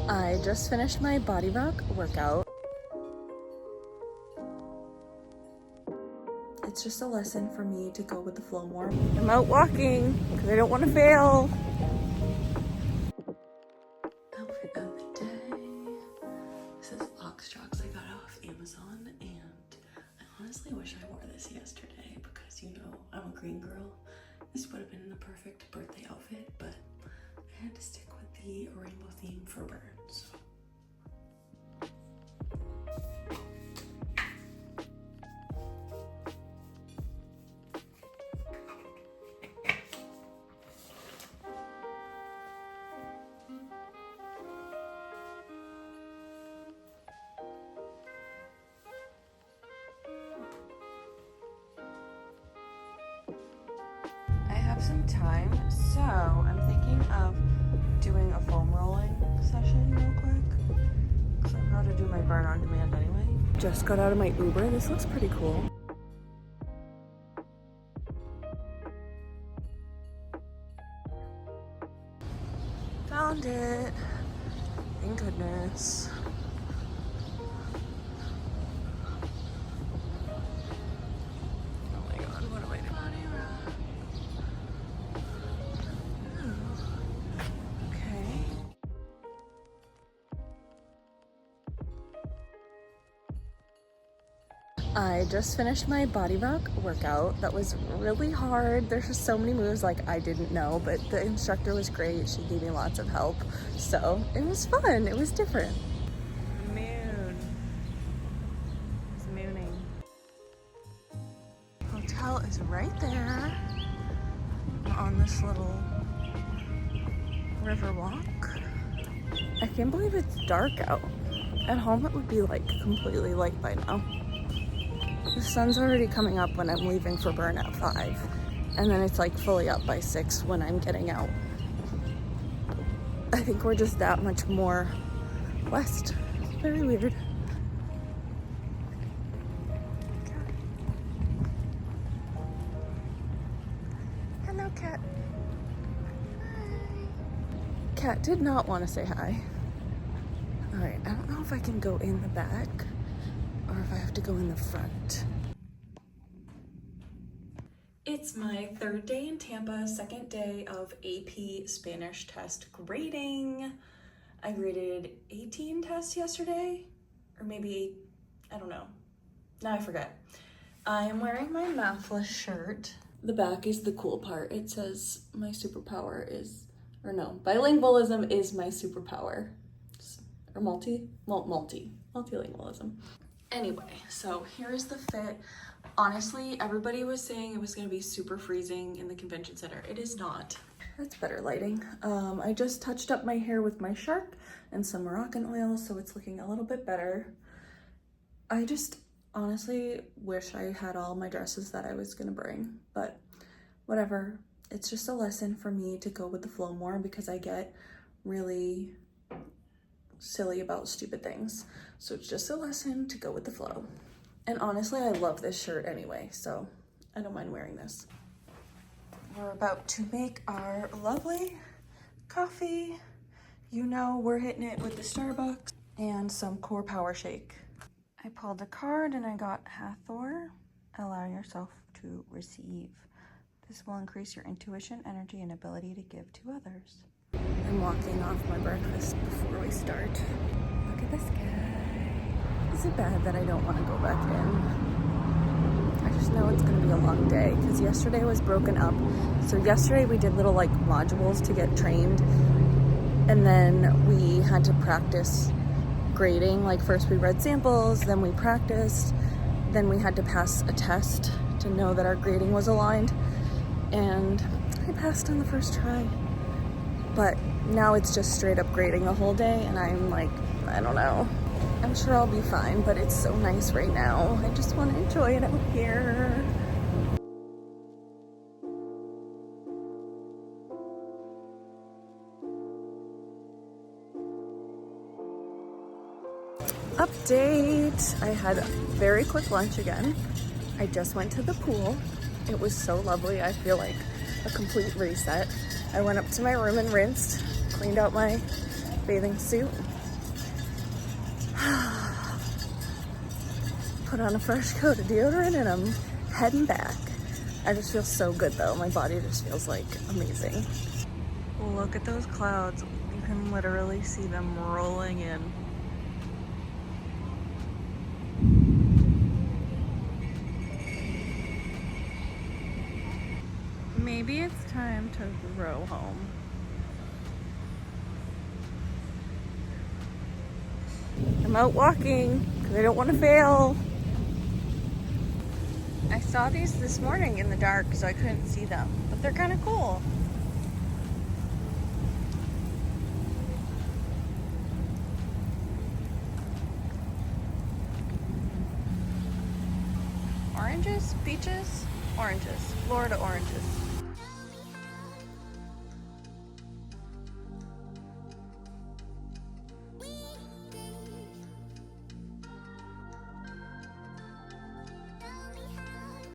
I just finished my body rock workout. It's just a lesson for me to go with the flow more. I'm out walking because I don't want to fail. Outfit of the day. This is Ox Jocks I got off Amazon, and I honestly wish I wore this yesterday because, you know, I'm a green girl. This would have been the perfect birthday outfit, but I had to stick with the rainbow theme for birds. I have some time, so I'm thinking of doing a foam rolling session real quick, because I'm about to do my burn on demand anyway. Just got out of my Uber. This looks pretty cool. Found it. Thank goodness. Oh my god, what am I doing? I just finished my body rock workout. That was really hard. There's just so many moves like I didn't know, but the instructor was great. She gave me lots of help. So it was fun. It was different. Moon. It's mooning. Hotel is right there on this little river walk. I can't believe it's dark out. At home it would be like completely light by now. The sun's already coming up when I'm leaving for burn at 5, and then it's like fully up by 6 when I'm getting out. I think we're just that much more west. It's very weird. Hello, cat. Hi. Cat did not want to say hi. All right, I don't know if I can go in the back or if I have to go in the front. It's my third day in Tampa, second day of AP Spanish test grading. I graded 18 tests yesterday, or maybe, I don't know. Now I forget. I am wearing my mathless shirt. The back is the cool part. It says my superpower is, or no, bilingualism is my superpower. Or multilingualism. Anyway, so here's the fit. Honestly, everybody was saying it was gonna be super freezing in the convention center. It is not. That's better lighting. I just touched up my hair with my shark and some Moroccan oil, so it's looking a little bit better. I just honestly wish I had all my dresses that I was gonna bring, but whatever. It's just a lesson for me to go with the flow more because I get really silly about stupid things. So it's just a lesson to go with the flow. And honestly, I love this shirt anyway, so I don't mind wearing this. We're about to make our lovely coffee. You know, we're hitting it with the Starbucks and some Core Power Shake. I pulled a card and I got Hathor. Allow yourself to receive. This will increase your intuition, energy, and ability to give to others. I'm walking off my breakfast before we start. Look at this guy. Is it bad that I don't want to go back in? I just know it's going to be a long day because yesterday was broken up. So yesterday we did little like modules to get trained, and then we had to practice grading. Like first we read samples, then we practiced, then we had to pass a test to know that our grading was aligned, and I passed on the first try. But now it's just straight up grading the whole day, and I'm like, I don't know. I'm sure I'll be fine, but it's so nice right now. I just want to enjoy it out here. Update. I had a very quick lunch again. I just went to the pool. It was so lovely. I feel like a complete reset. I went up to my room and rinsed, cleaned out my bathing suit, Put on a fresh coat of deodorant and I'm heading back. I just feel so good though. My body just feels like amazing. Look at those clouds. You can literally see them rolling in. Maybe it's time to row home. I'm out walking because I don't want to fail. I saw these this morning in the dark, so I couldn't see them, but they're kind of cool. Oranges, peaches, oranges, Florida oranges.